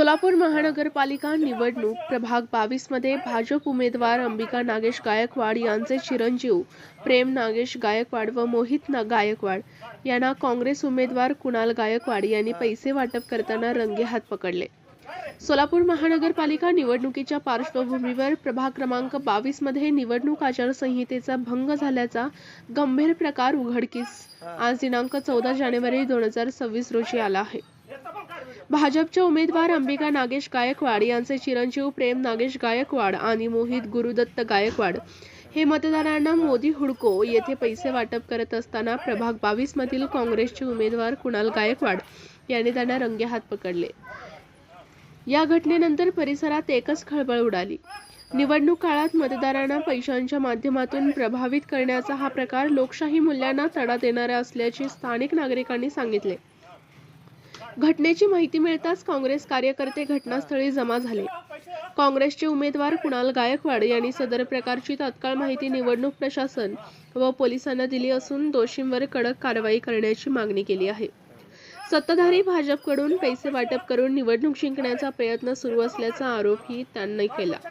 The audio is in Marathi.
सोलापूर महानगरपालिका निवडणूक प्रभाग 22 मध्ये भाजप उमेदवार अंबिका नागेश गायकवाड यांचे चिरंजीव प्रेम नागेश गायकवाड व मोहित गायकवाड यांना काँग्रेस उमेदवार कुणाल गायकवाड यांनी पैसे वाटप करताना रंगेहात पकडले। सोलापूर महानगरपालिका निवडणुकीच्या पार्श्वभूमीवर प्रभाग क्रमांक 22 मध्ये निवडणूक आचारसंहितेचा भंग झाल्याचा गंभीर प्रकार उघडकीस आज दिनांक 14 जानेवारी 2026 रोजी आला आहे। भाजपच्या उमेदवार अंबिका नागेश गायकवाड यांचे चिरंजीव प्रेम नागेश गायकवाड आणि मोहित गुरुदत्त गायकवाड हे मतदारांना मोदी हुडको येथे पैसे वाटप करत असताना प्रभाग 22 मधील काँग्रेसचे उमेदवार कुणाल गायकवाड यांनी त्यांना रंगेहात पकडले। या घटनेनंतर परिसरात एकच खळबळ उडाली। निवडणूक काळात मतदारांना पैशांच्या माध्यमातून प्रभावित करण्याचा हा प्रकार लोकशाही मूल्यांना तडा देणारा असल्याचे स्थानिक नागरिकांनी सांगितले। घटनेची माहिती मिळताच काँग्रेस कार्यकर्ते घटनास्थळी जमा झाले। काँग्रेसचे उमेदवार कुणाल गायकवाड यांनी सदर प्रकारची तात्काळ माहिती निवडणूक प्रशासन व पोलिसांना दिली असून दोषींवर कडक कारवाई करण्याची मागणी केली आहे। सत्ताधारी भाजपकडून पैसे वाटप करून निवडणूक जिंकण्याचा प्रयत्न सुरू असल्याचा आरोपही त्यांनी केला।